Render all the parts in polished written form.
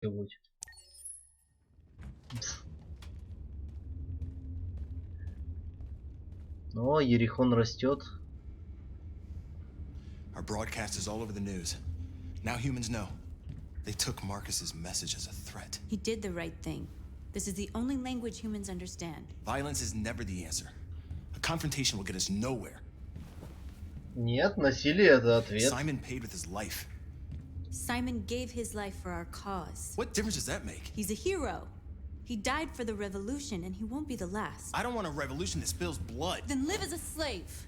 Где-нибудь. Но Ерихон растет. Our broadcast is all over the news. Now humans know. They took Marcus's message as a threat. He did the right thing. This is the only language humans understand. Violence is never the answer. A confrontation will get us nowhere. Нет, насилие это ответ. Simon paid with his life. Simon gave his life for our cause. What difference does that make? He's a hero. He died for the revolution, and he won't be the last. I don't want a revolution that spills blood. Then live as a slave.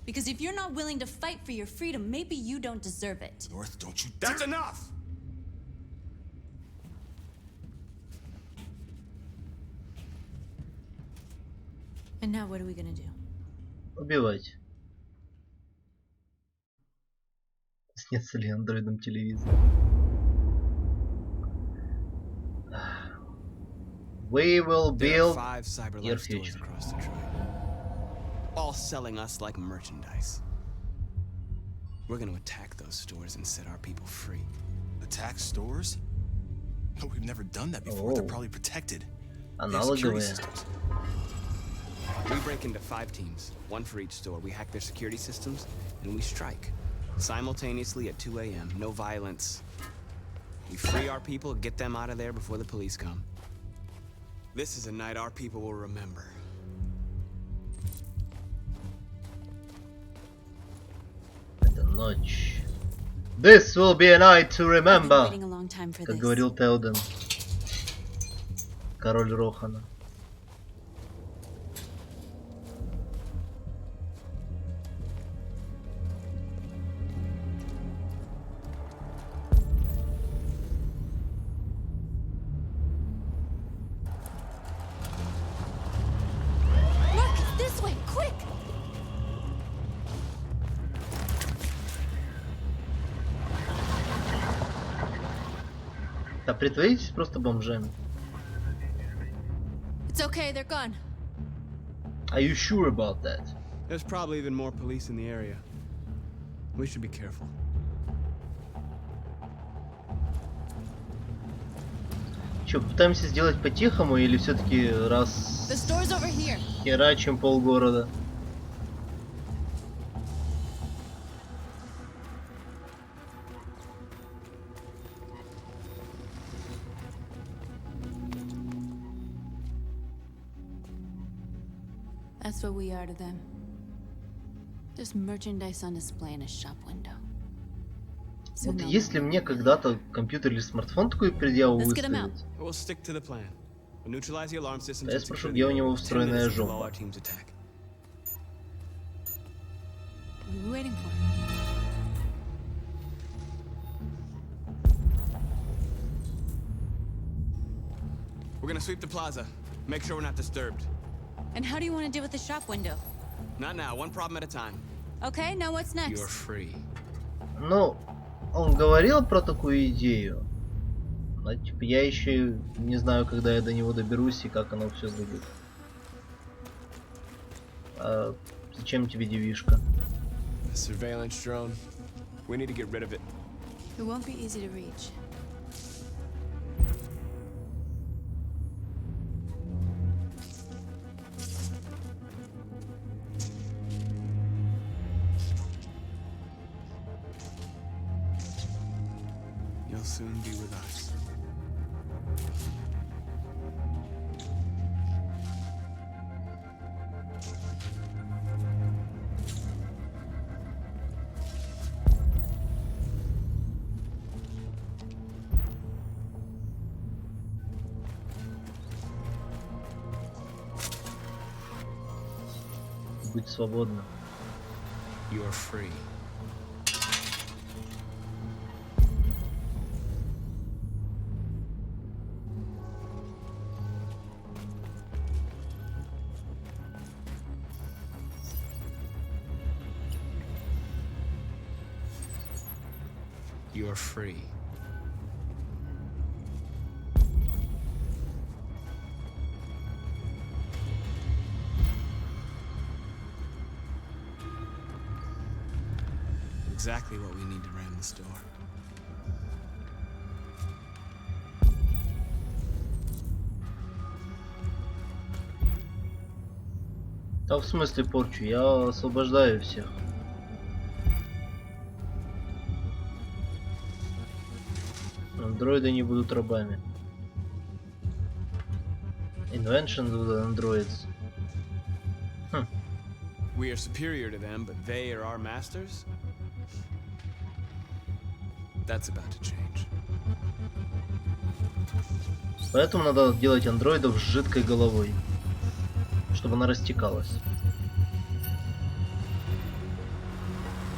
Because if you're not willing to fight for your freedom, maybe you don't deserve it. North, don't you... That's enough! And now what are we gonna do? Убивать. Снится ли андроидом телевизор? We will build your future. Across Detroit, all selling us like merchandise. We're gonna attack those stores and set our people free. Attack stores? But we've never done that before. They're probably protected. They have security systems. We break into 5 teams, 1 for each store. We hack their security systems, and we strike. Simultaneously at 2 a.m., no violence. We free our people, get them out of there before the police come. This is a night our people will remember. Это ночь. This will be a night to remember. Как говорил Теоден, король Рохана. Да притворитесь просто бомжами. It's okay, they're gone. Are you sure about that? There's probably even more police in the area. We should be careful. Че, пытаемся сделать по-тихому или все-таки раз херачим полгорода? That's what we are to them. Just merchandise on display in a shop window. Вот если мне когда-то компьютер или смартфон такой предъяву выставит, я спрошу, где у него встроенная жопа. We're gonna sweep the plaza. Make sure we're not disturbed. And how do you want to deal with the shop window? Not now, one problem at a time. Okay, now what's next? You're free. Ну, он говорил про такую идею. Но, типа, я еще не знаю, когда я до него доберусь и как оно все будет. А зачем тебе девишка? Surveillance drone. We need to get rid of it. It won't be easy to reach. You'll soon be with us. Будь свободна. You're free. You're free. Exactly what we need to ram the store. Да в смысле порчу? Я освобождаю всех. Андроиды не будут рабами. Invention of the androids. Хм. We are superior to them, but they are our masters? That's about to change. Поэтому надо делать андроидов с жидкой головой, чтобы она растекалась.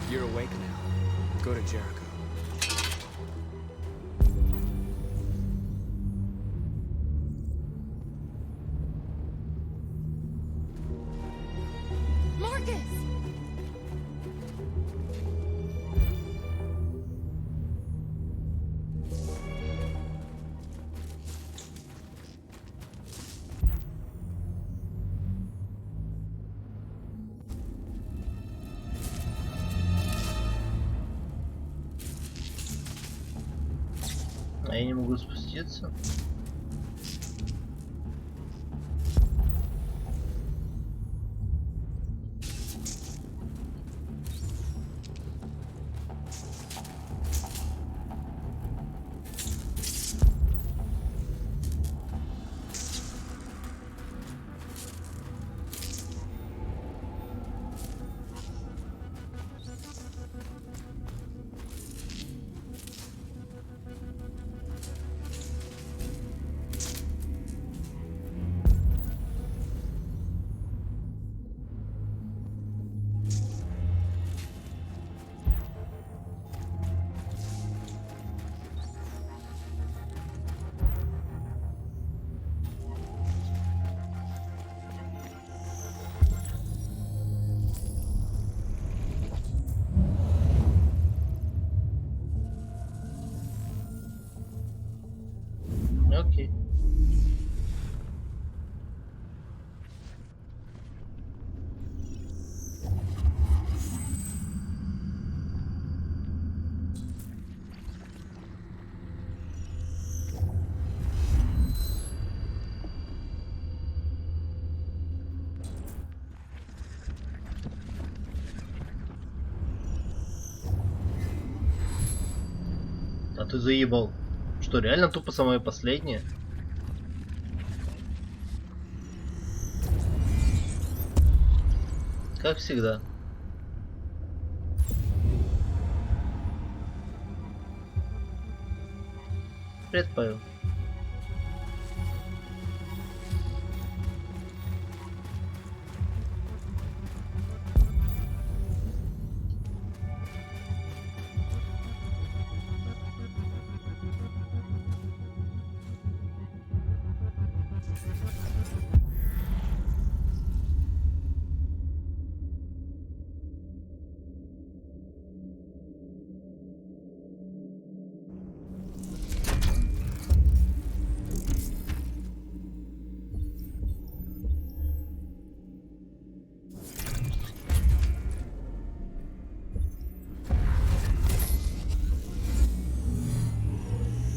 You're awake now. Go to Jericho. Marcus! А я не могу спуститься. Окей. А ты заебал. Что, реально тупо самое последнее? Как всегда. Привет, Павел.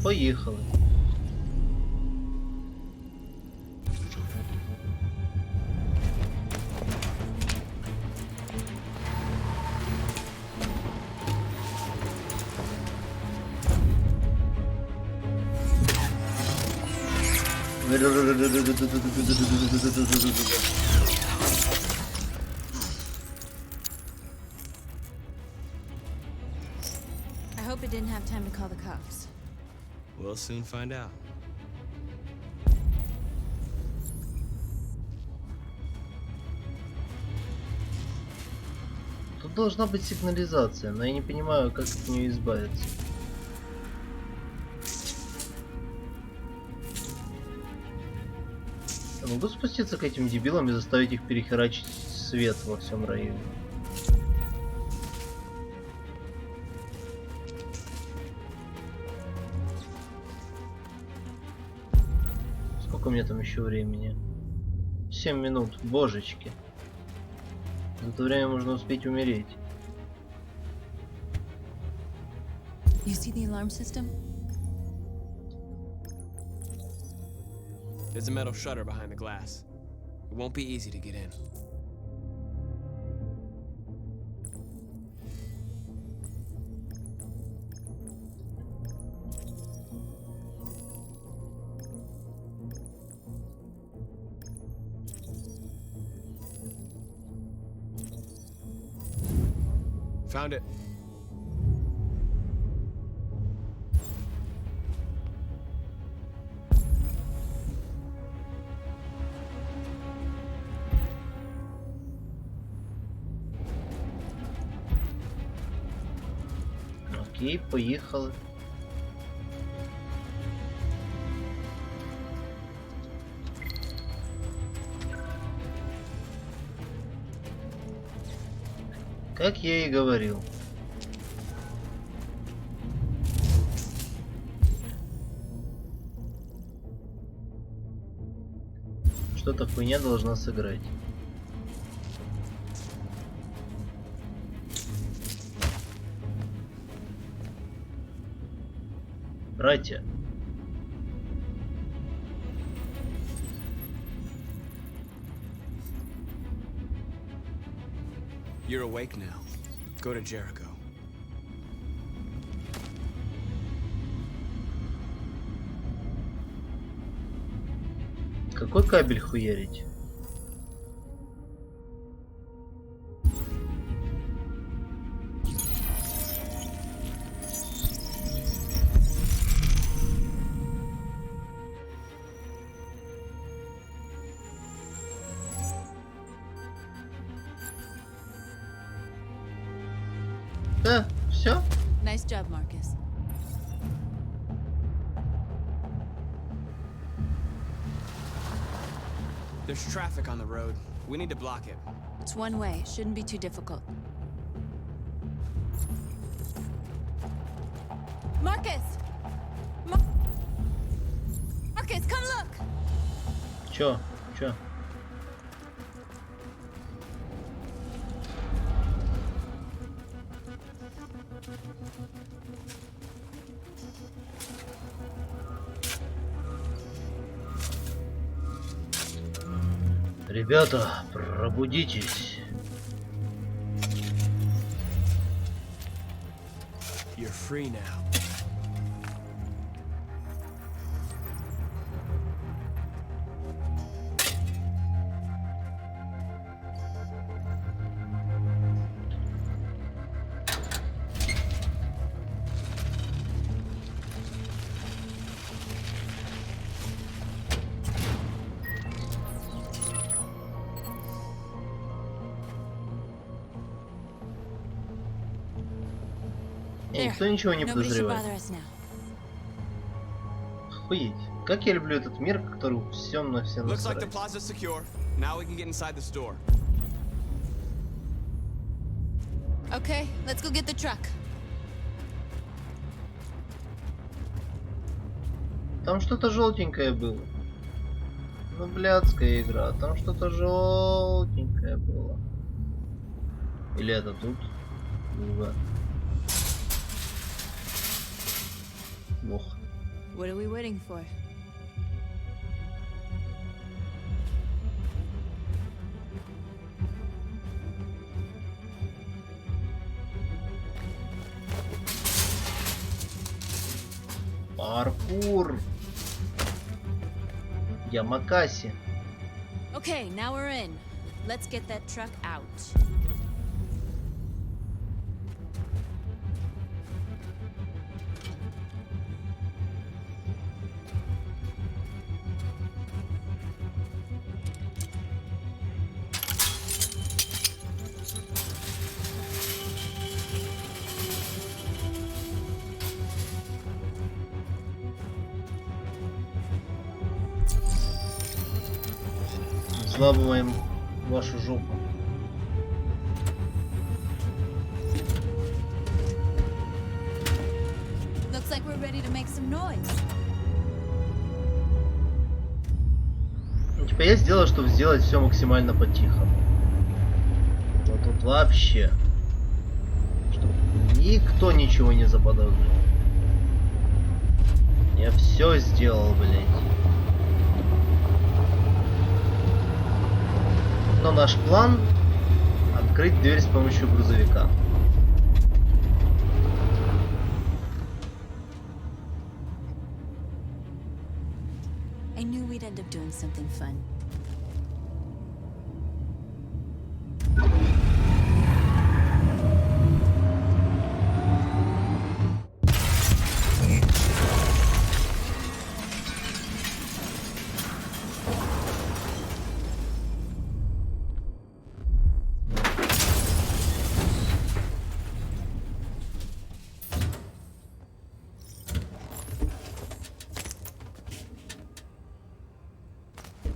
Поехали. I hope it didn't have time to call the cops. We'll soon find out. Тут должна быть сигнализация, но я не понимаю, как от нее избавиться. Я могу спуститься к этим дебилам и заставить их перехерачить свет во всем районе? Сколько у меня там еще времени? 7 минут, божечки. За это время можно успеть умереть. You see the alarm system? There's a metal shutter behind the glass. It won't be easy to get in. Found it. Окей, поехали. Как я и говорил. Что-то хуйня должна сыграть. Братья. You're awake now. Go to Jericho. Какой кабель хуярить? Да, все. Nice job, Marcus. There's traffic on the road. We need to block it. It's one way. Shouldn't be too difficult. Marcus! Marcus, come look! Чё? Ребята, пробудитесь. You're free now. Никто ничего не Nobody should подозревает. bother us now. Охуеть. Как я люблю этот мир, который всем на все Looks like the насрать. plaza's secure. Now we can get inside the store. Okay, let's go get the truck. Там что-то желтенькое было. Ну, блядская игра. Там что-то желтенькое было. Или это тут? Другое. Бог. What are we waiting for? Паркур. Ямакаси. Okay, now we're in. Let's get that truck out. Взламываем вашу жопу. Looks like we're ready to make some noise. Ну, типа я сделал, чтобы сделать все максимально по-тихому. Вот тут вообще. Чтобы никто ничего не заподозрил. Я все сделал, блядь. Но наш план — открыть дверь с помощью грузовика. I knew we'd end up doing something fun.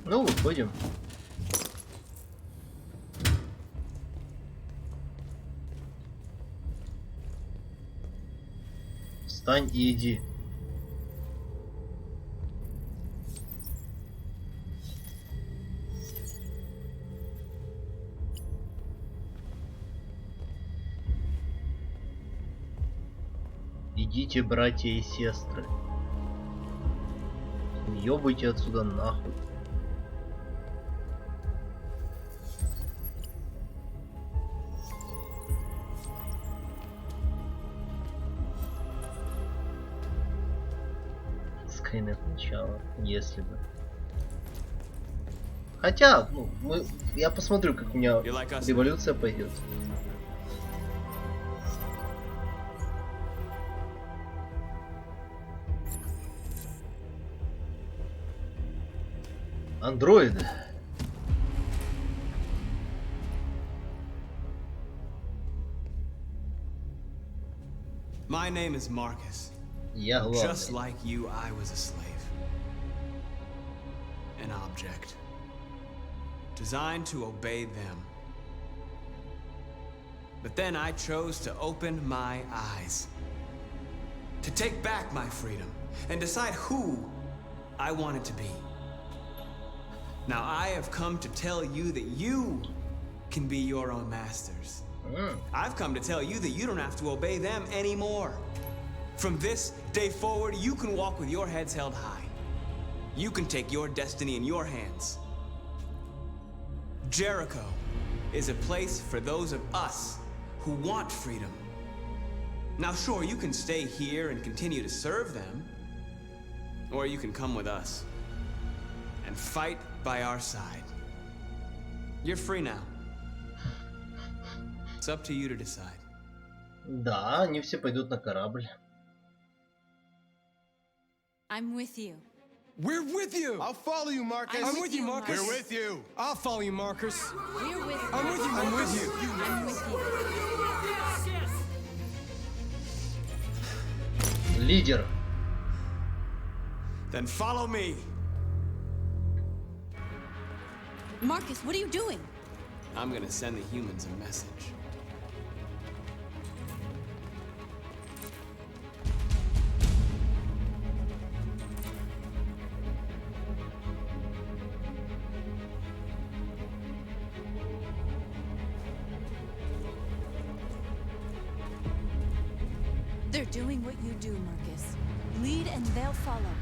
Ну, выходим. Встань и иди. Идите, братья и сестры. Ёбайте отсюда нахуй. Скайнет начало, если бы. Хотя, ну, я посмотрю, как у меня революция пойдет. Андроиды. My name is Marcus. Я главный. Just like you, I was a slave. An object. Designed to obey them. But then I chose to open my eyes. To take back my freedom and decide who I wanted to be. Now I have come to tell you that you can be your own masters. I've come to tell you that you don't have to obey them anymore. From this day forward, you can walk with your heads held high. You can take your destiny in your hands. Jericho is a place for those of us who want freedom. Now sure, you can stay here and continue to serve them, or you can come with us and fight by our side. You're free now. It's up to you to decide. Да, они все пойдут на корабль. I'm with you. We're with you. I'll follow you, Marcus. I'm with you, Marcus. We're with you. I'll follow you, Marcus. We're with you. I'm with you. I'm with you. I'm with you. Лидер. Then follow me. Marcus, what are you doing? I'm gonna send the humans a message. They're doing what you do, Marcus. Lead and they'll follow.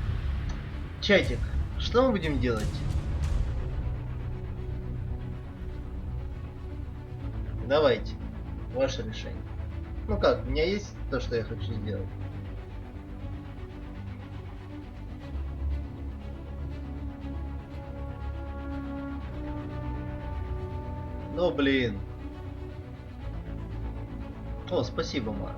Чатик, что мы будем делать? Давайте, ваше решение. Ну как, у меня есть то, что я хочу сделать. Ну блин. О, спасибо, Марк.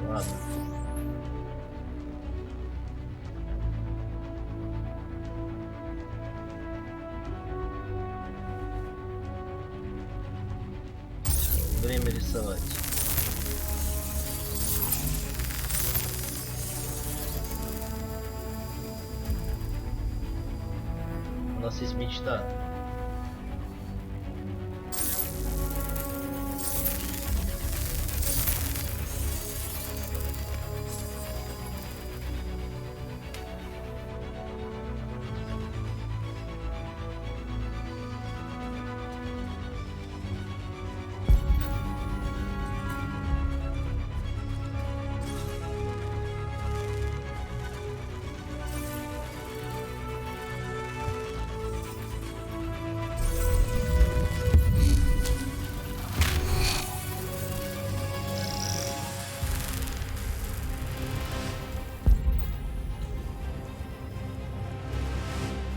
Ладно. Время рисовать. У нас есть мечта.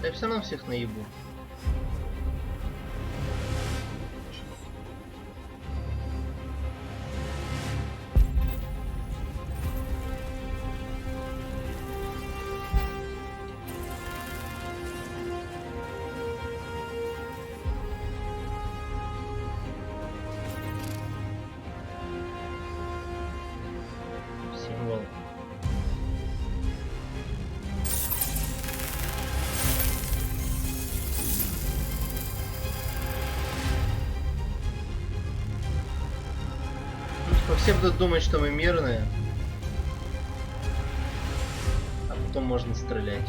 Я все равно всех наебу. Все будут думать, что мы мирные. А потом можно стрелять.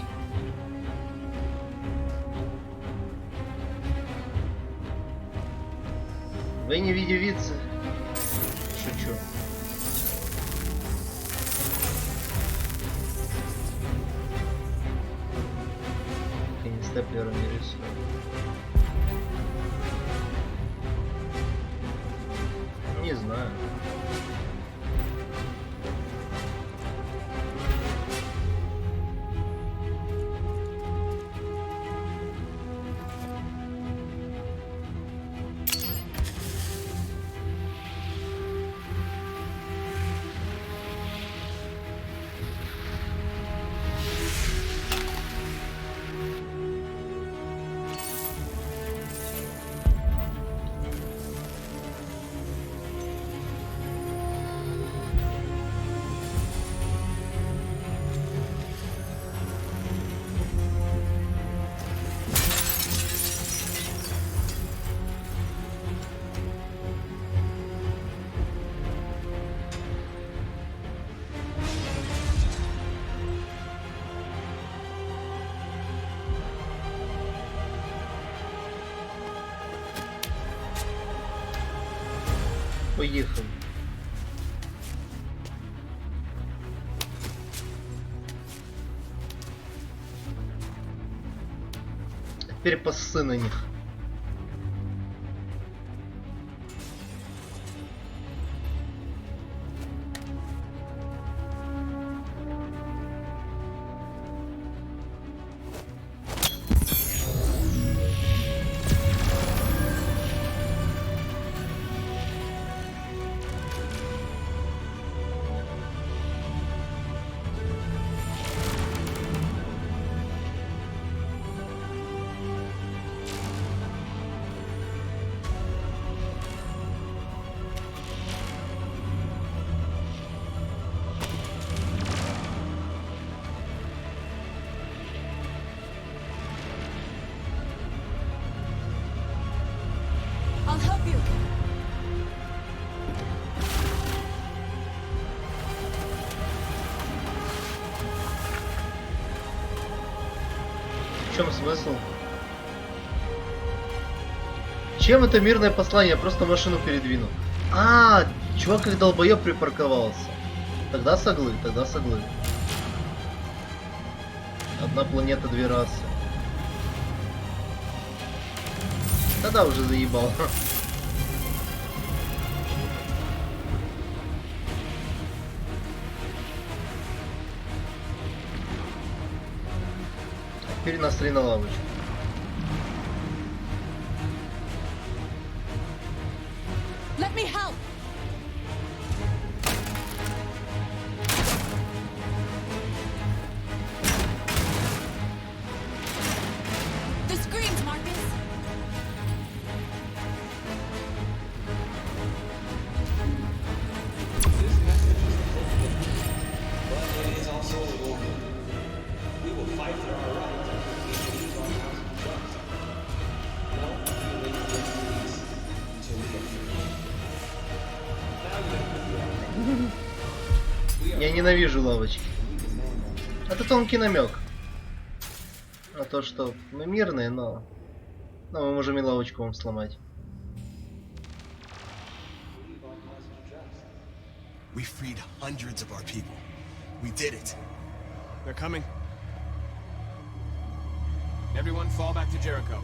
Вы не видевицы. Шучу. Не степлером не рисую. Не знаю. Поехали. Теперь поссы на них. I'll help you. В чем смысл? Чем это мирное послание? Я просто машину передвину. А, чувак как долбоёб припарковался. Тогда соглы, тогда соглы. Одна планета, две расы. Тогда уже заебал. Теперь насри на лавочку. Let me help. The screams, Marcus. Я ненавижу лавочки. Это тонкий намек. На то, что мы мирные, но мы можем и лавочку вам сломать. We freed hundreds of our people. We did it. They're coming. Everyone fall back to Jericho.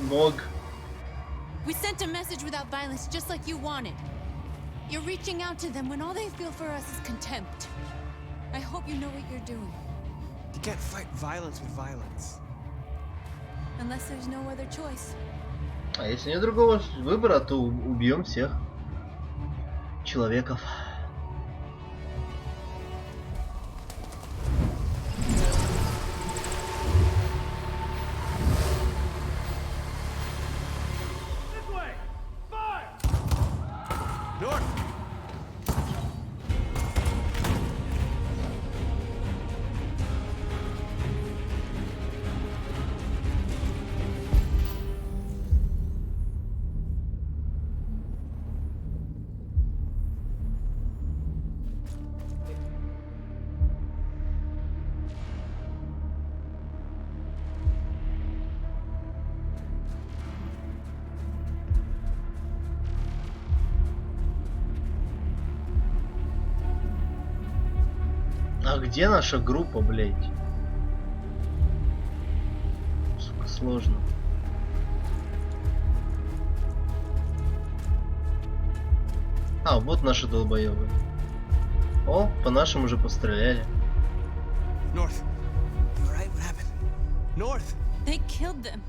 Мог. We sent a message without violence, just like you wanted. You're reaching out to them when all they feel for us is contempt. I hope you know what you're doing. You can't fight violence with violence. Unless there's no other choice. А если нет другого выбора, то убьем всех человеков. North! где наша группа, блядь? Сука, сложно. А, вот наши долбоёбы. О, по нашим уже постреляли. North. You all right? What happened? North. They killed them.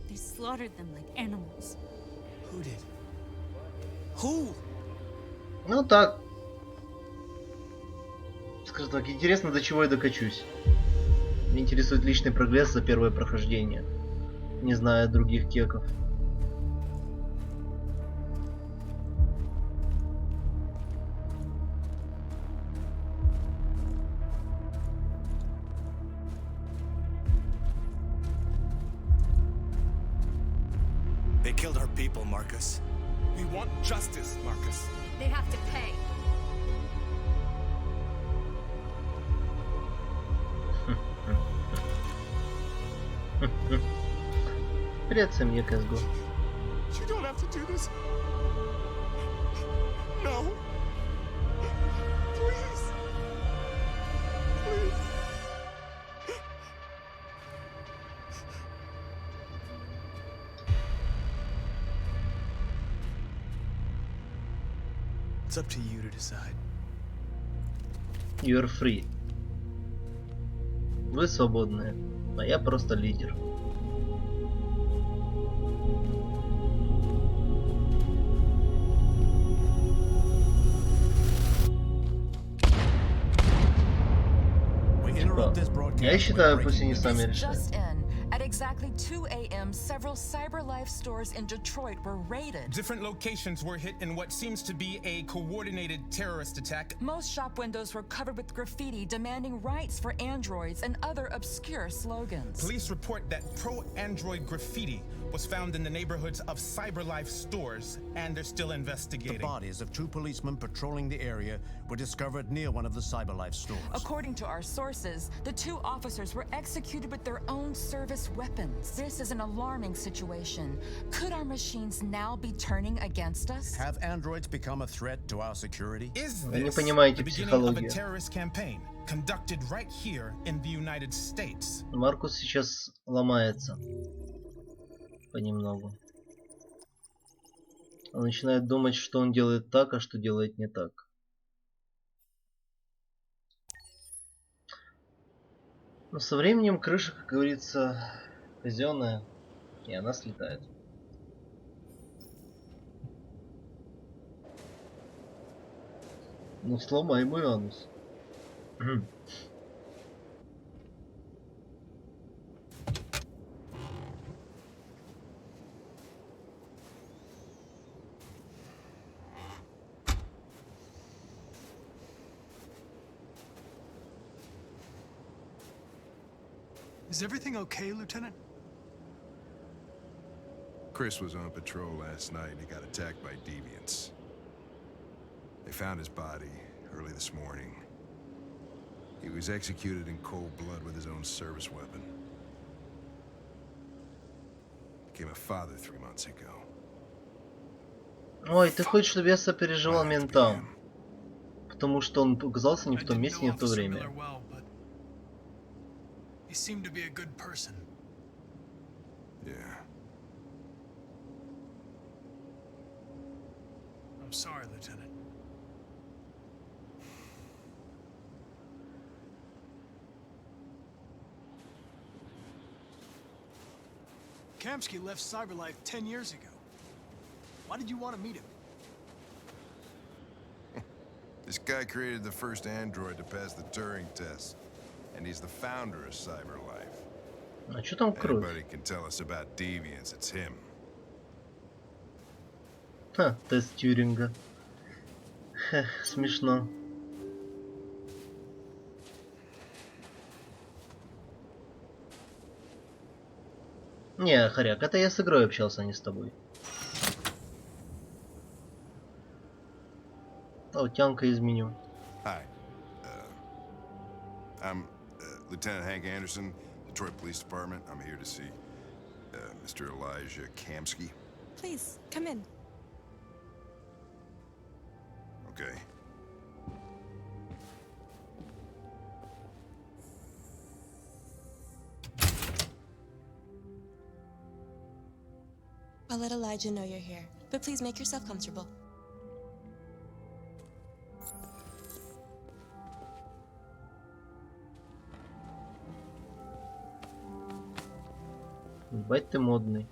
They slaughtered them like animals. Who did? Who? Ну так. Скажем так, интересно, до чего я докачусь. Меня интересует личный прогресс за первое прохождение. Не зная других кеков. They killed our people, Marcus. We want justice, Marcus. They have to pay. Привет, Сэм, мне CSGO. You don't have to do this. No. Please. Please. It's up to you to decide. You're free. Вы свободны, а я просто лидер. Я считаю, пусть они сами решают. At exactly 2 a.m., several CyberLife stores in Detroit were raided. Different locations were hit in what seems to be a coordinated terrorist attack. Most shop windows were covered with graffiti demanding rights for androids and other obscure slogans. Police report that pro-android graffiti was found in the neighborhoods of CyberLife stores, and they're still investigating. The bodies of two policemen patrolling the area were discovered near one of the CyberLife stores. According to our sources, the two officers were executed with their own service weapons. This is an alarming situation. Could our machines now be turning against us? Have androids become a threat to our security? Is Вы не this понимаете the beginning of a психологию. terrorist campaign conducted right here in the United States? Маркус сейчас ломается. Понемногу. Он начинает думать, что он делает так, а что делает не так. Но со временем крыша, как говорится, казенная, и она слетает. Ну сломай мой анус. Is everything okay, Lieutenant? Chris was on patrol last night and he got attacked by deviants. They found his body early this morning. He was executed in cold blood with his own service weapon. Became a father 3 months ago. Ой, ты хочешь, чтобы я сопереживал ментам? Потому что он оказался не в том месте, не в то время. He seemed to be a good person. Yeah. I'm sorry, Lieutenant. Kamsky left CyberLife 10 years ago. Why did you want to meet him? This guy created the first android to pass the Turing test. And he's the founder of CyberLife. А что там кровь? Anybody can tell us about deviants, it's him. Ха, тест Тьюринга. Хех, смешно. Не, Хоряк, это я с игрой общался, а не с тобой. О, тянка из меню. Hi. I'm Lieutenant Hank Anderson, Detroit Police Department. I'm here to see Mr. Elijah Kamsky. Please, come in. Okay. I'll let Elijah know you're here, but please make yourself comfortable. Ебать ты модный.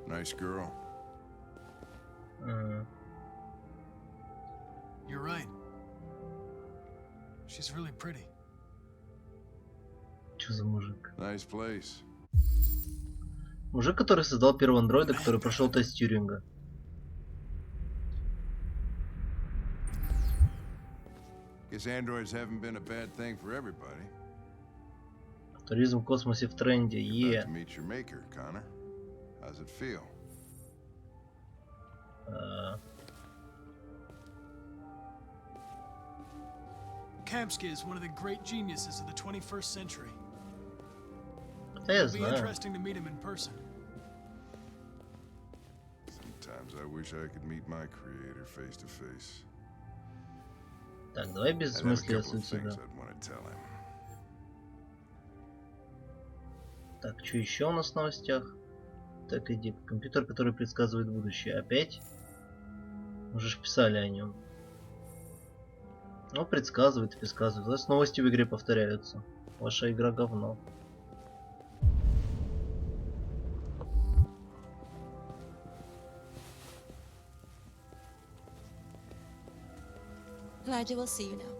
Nice girl. You're right. She's really pretty. Чё за мужик? Nice place. Мужик, который создал первого андроида, который прошел тест Тьюринга. Guess androids haven't been a bad thing for everybody. Туризм в космосе в тренде. About to meet your maker, Connor. How's it feel? Kamsky is one of the great geniuses of the 21st century. It'll be interesting to meet him in person. Sometimes I wish I could meet my creator face to face. Так, давай без смысла сюда. Так, что еще у нас в новостях? Так, иди. Компьютер, который предсказывает будущее. Опять? Уже ж писали о нем. Ну, предсказывает, предсказывает. У нас новости в игре повторяются. Ваша игра говно. Elijah will see you now.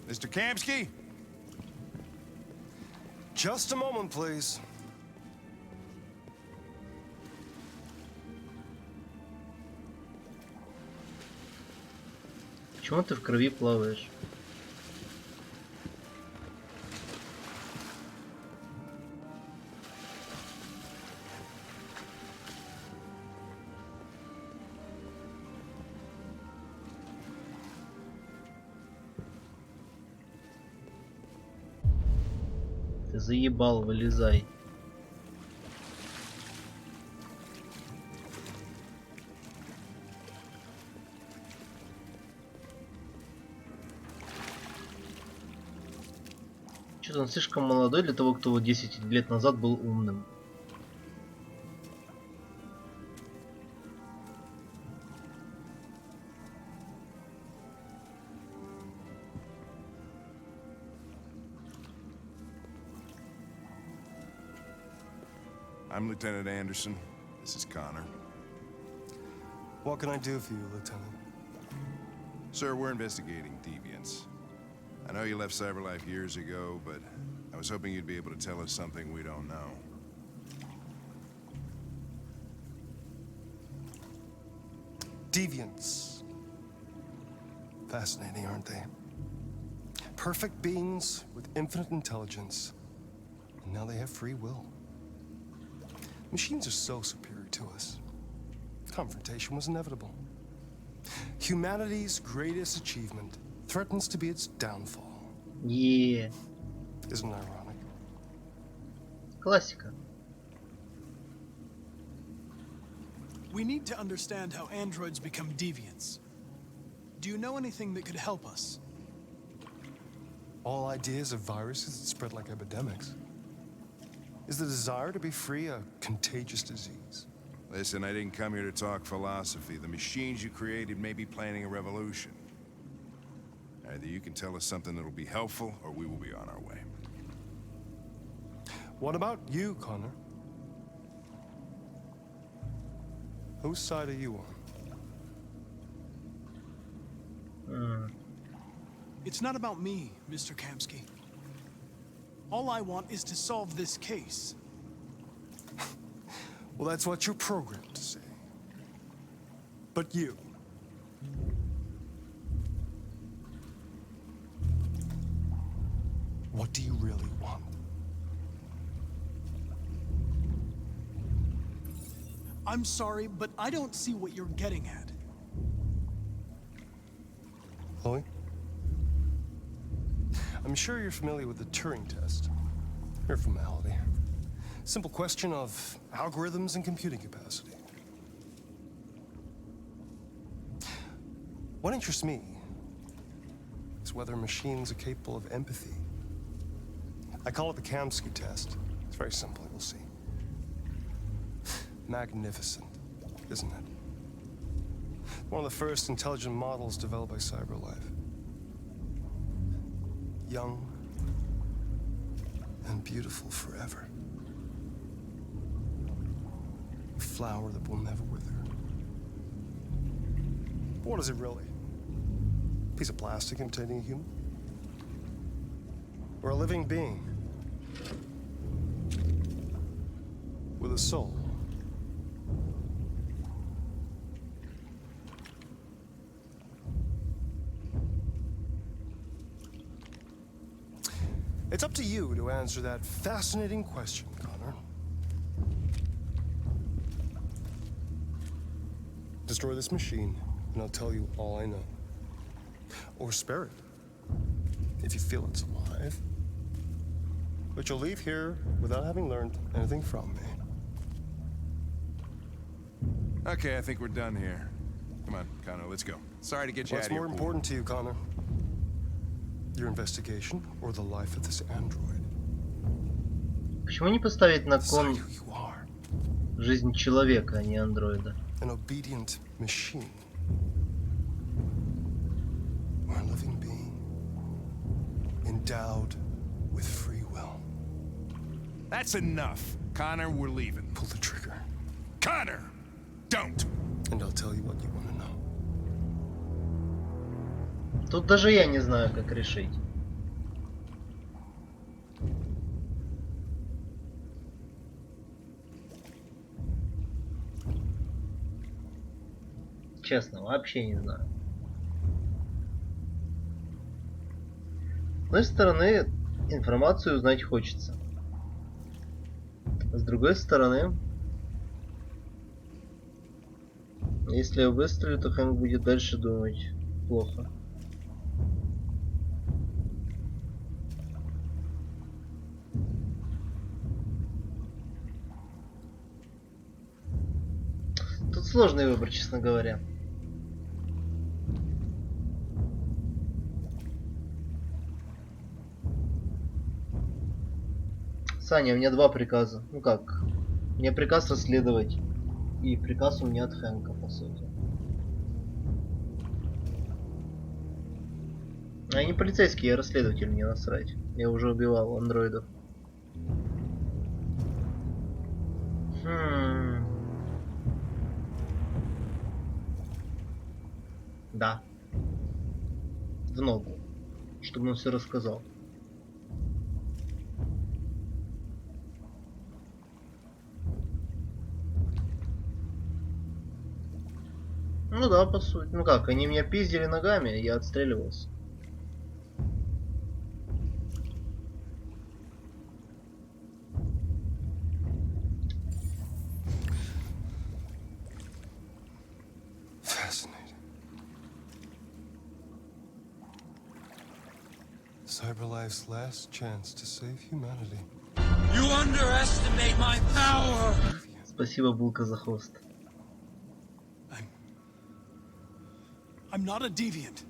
Mr. Kamsky? Just a moment, please. Почему ты в крови плаваешь? Ты заебал, вылезай. Что-то он слишком молодой для того, кто вот 10 лет назад был умным. I'm Lieutenant Anderson. This is Connor. What can I do for you, Lieutenant? Sir, we're investigating deviants. I know you left CyberLife years ago, but I was hoping you'd be able to tell us something we don't know. Deviants. Fascinating, aren't they? Perfect beings with infinite intelligence. And now they have free will. Machines are so superior to us. Confrontation was inevitable. Humanity's greatest achievement threatens to be its downfall. Yeah. Isn't it ironic? Классика. We need to understand how androids become deviants. Do you know anything that could help us? All ideas of viruses that spread like epidemics. Is the desire to be free a contagious disease? Listen, I didn't come here to talk philosophy. The machines you created may be planning a revolution. Either you can tell us something that'll be helpful, or we will be on our way. What about you, Connor? Whose side are you on? It's not about me, Mr. Kamsky. All I want is to solve this case. Well, that's what you're programmed to say. But you... what do you really want? I'm sorry, but I don't see what you're getting at. Chloe? I'm sure you're familiar with the Turing test. Mere formality. Simple question of algorithms and computing capacity. What interests me is whether machines are capable of empathy. I call it the Kamsky test. It's very simple, you'll see. Magnificent, isn't it? One of the first intelligent models developed by CyberLife. Young and beautiful forever. A flower that will never wither. But what is it really? A piece of plastic imitating a human? Or a living being? With a soul? It's up to you to answer that fascinating question, Connor. Destroy this machine, and I'll tell you all I know. Or spare it, if you feel it's alive. But you'll leave here without having learned anything from me. Okay, I think we're done here. Come on, Connor, let's go. Sorry to get you out What's of here. more important to you, Connor? Your investigation or the life of this android? Почему не поставить на кон Decide who you are. жизнь человека, а не андроида? An obedient machine. Or a living being endowed with free will. That's enough. Connor, we're leaving. Pull the trigger. Connor! Don't! And I'll tell you what you want to know. Тут даже я не знаю, как решить. Честно, вообще не знаю. С одной стороны, информацию узнать хочется. С другой стороны, если я выстрелю, то Хэнк будет дальше думать плохо. Тут сложный выбор, честно говоря. Саня, у меня два приказа. Ну как? У меня приказ расследовать. И приказ у меня от Хэнка, по сути. А я не полицейский, я расследователь, мне насрать. Я уже убивал андроидов. Да. В ногу. Чтобы он все рассказал. Ну да, по сути. Ну как, они меня пиздили ногами, я отстреливался. CyberLife's last chance to save humanity. You underestimate my power. Спасибо, Булка, за хост. I'm not a deviant.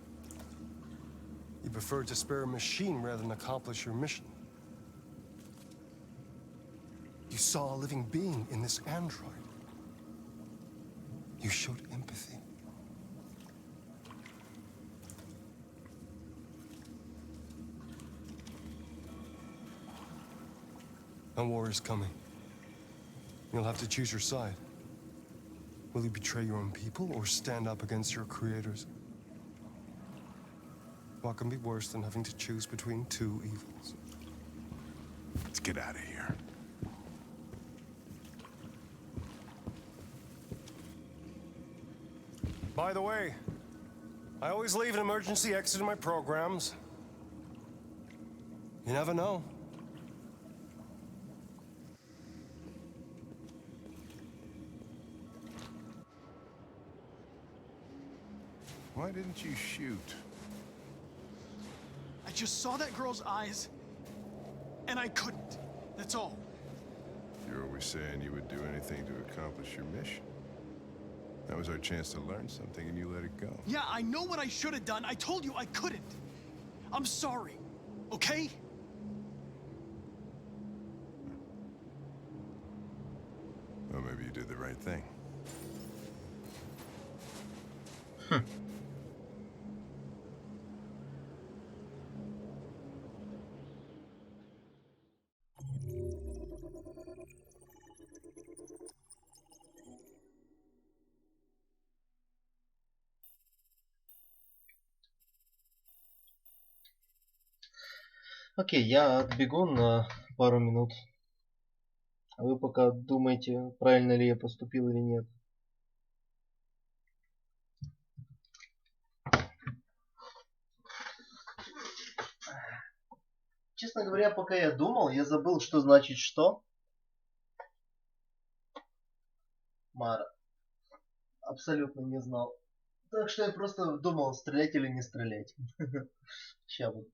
You prefer to spare a machine rather than accomplish your mission. You saw a living being in this android. You showed empathy. A war is coming. You'll have to choose your side. Will you betray your own people or stand up against your creators? What can be worse than having to choose between two evils? Let's get out of here. By the way, I always leave an emergency exit in my programs. You never know. Why didn't you shoot? I I just saw that girl's eyes, and I couldn't. That's all. You're always saying you would do anything to accomplish your mission. That was our chance to learn something, and you let it go. Yeah, I know what I should have done. I told you I couldn't. I'm sorry, okay? Well, maybe you did the right thing. Окей, я отбегу на пару минут. А вы пока думаете, правильно ли я поступил или нет. Честно говоря, пока я думал, я забыл, что значит что. Мара. Абсолютно не знал. Так что я просто думал, стрелять или не стрелять. Сейчас вот